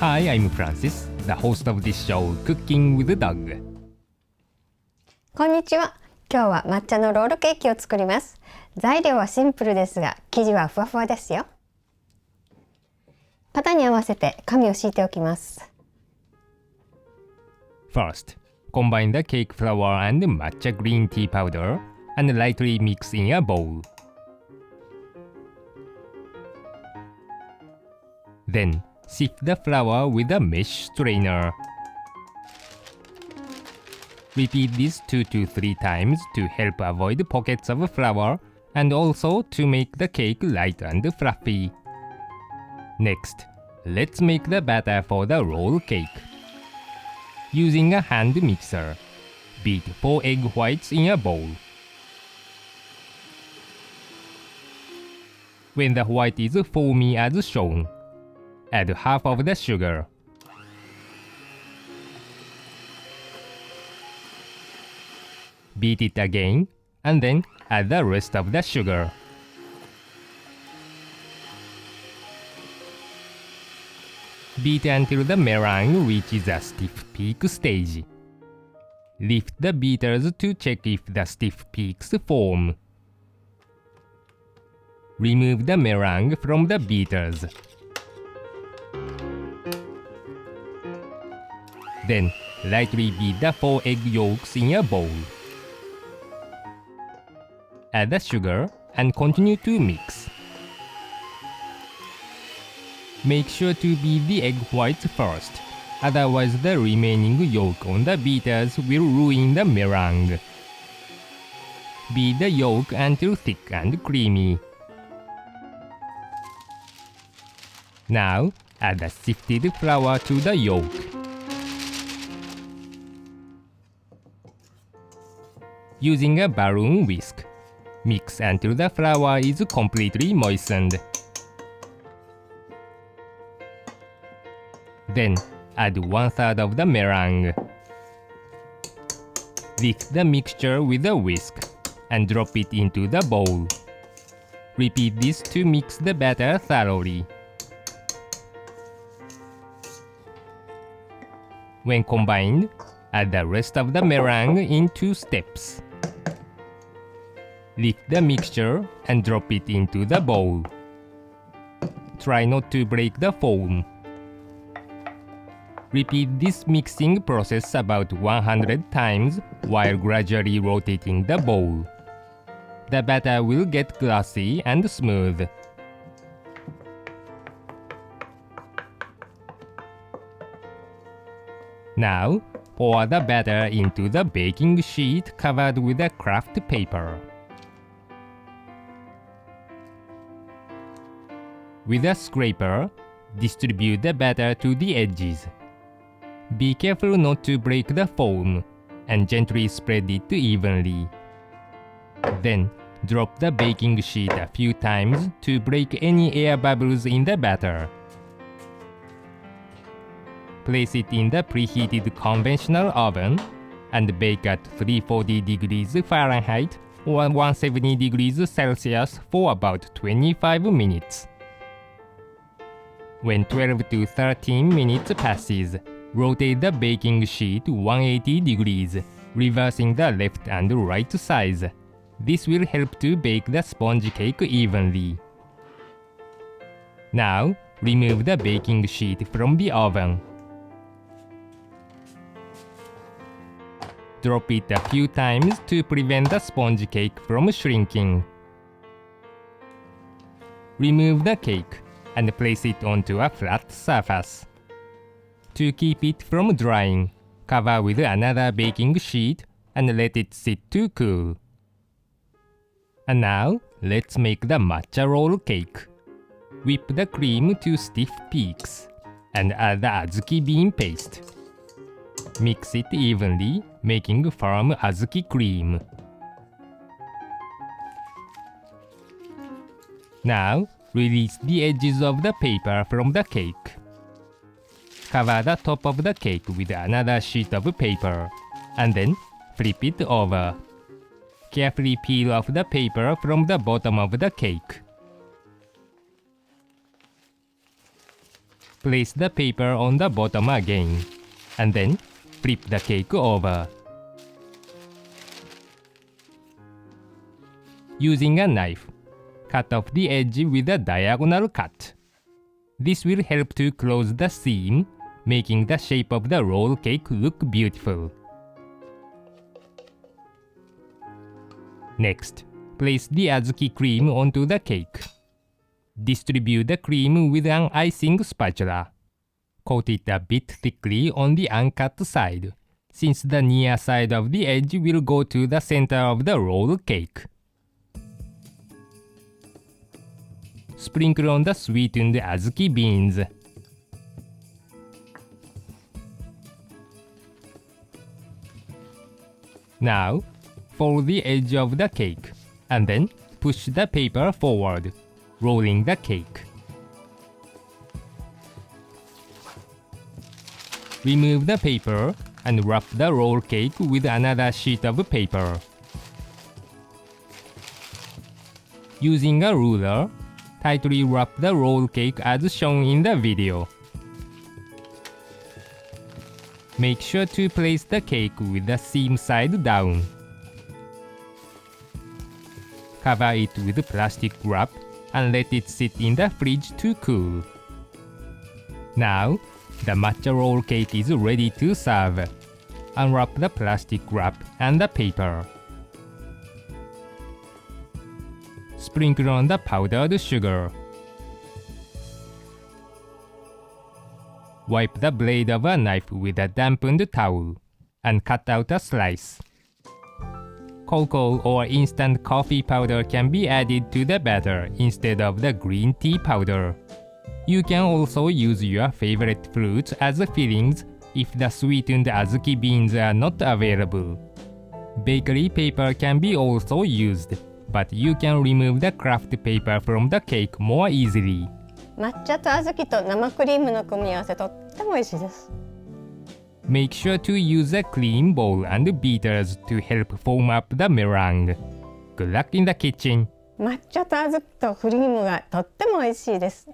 Hi, I'm Francis, the host of this show, Cooking with Doug. こんにちは。今日は抹茶のロールケーキを作ります。材料はシンプルですが、生地はふわふわですよ。型に合わせて紙を敷いておきます。First, combine the cake flour and matcha green tea powder and lightly mix in a bowl. Then, sift the flour with a mesh strainer. Repeat this 2 to 3 times to help avoid pockets of flour and also to make the cake light and fluffy. Next, let's make the batter for the roll cake. Using a hand mixer, beat 4 egg whites in a bowl. When the white is foamy as shown, add half of the sugar. Beat it again, and then add the rest of the sugar. Beat until the meringue reaches a stiff peak stage. Lift the beaters to check if the stiff peaks form. Remove the meringue from the beaters. Then, lightly beat the 4 egg yolks in a bowl. Add the sugar and continue to mix. Make sure to beat the egg whites first, otherwise the remaining yolk on the beaters will ruin the meringue. Beat the yolk until thick and creamy. Now, add the sifted flour to the yolk. Using a balloon whisk, mix until the flour is completely moistened. Then, add 1/3 of the meringue. Lift the mixture with a whisk and drop it into the bowl. Repeat this to mix the batter thoroughly. When combined, add the rest of the meringue in 2 steps. Lift the mixture and drop it into the bowl. Try not to break the foam. Repeat this mixing process about 100 times while gradually rotating the bowl. The batter will get glossy and smooth. Now, pour the batter into the baking sheet covered with a Kraft paper. With a scraper, distribute the batter to the edges. Be careful not to break the foam, and gently spread it evenly. Then, drop the baking sheet a few times to break any air bubbles in the batter. Place it in the preheated conventional oven and bake at 340 degrees Fahrenheit or 170 degrees Celsius for about 25 minutes. When 12 to 13 minutes passes, rotate the baking sheet 180 degrees, reversing the left and right sides. This will help to bake the sponge cake evenly. Now, remove the baking sheet from the oven. Drop it a few times to prevent the sponge cake from shrinking. Remove the cake and place it onto a flat surface. To keep it from drying, cover with another baking sheet and let it sit to cool. And now, let's make the matcha roll cake. Whip the cream to stiff peaks and add the Azuki bean paste. Mix it evenly, making firm Azuki cream. Now, release the edges of the paper from the cake. Cover the top of the cake with another sheet of paper, and then flip it over. Carefully peel off the paper from the bottom of the cake. place the paper on the bottom again, and then flip the cake over. Using a knife, cut off the edge with a diagonal cut. This will help to close the seam, making the shape of the roll cake look beautiful. Next, place the Azuki cream onto the cake. Distribute the cream with an icing spatula. Coat it a bit thickly on the uncut side, since the near side of the edge will go to the center of the roll cake. Sprinkle on the sweetened Azuki beans. Now, fold the edge of the cake, and then push the paper forward, rolling the cake. Remove the paper and wrap the roll cake with another sheet of paper. Using a ruler, tightly wrap the roll cake as shown in the video. Make sure to place the cake with the seam side down. Cover it with plastic wrap and let it sit in the fridge to cool. Now, the matcha roll cake is ready to serve. Unwrap the plastic wrap and the paper. Sprinkle on the powdered sugar. Wipe the blade of a knife with a dampened towel and cut out a slice. Cocoa or instant coffee powder can be added to the batter instead of the green tea powder. You can also use your favorite fruits as fillings if the sweetened Azuki beans are not available. Bakery paper can be also used, but you can remove the Kraft paper from the cake more easily. 抹茶と小豆と生クリームの組み合わせとっても美味しいです。Make sure to use a clean bowl and beaters to help foam up the meringue. Good luck in the kitchen. 抹茶と小豆とクリームがとっても美味しいです。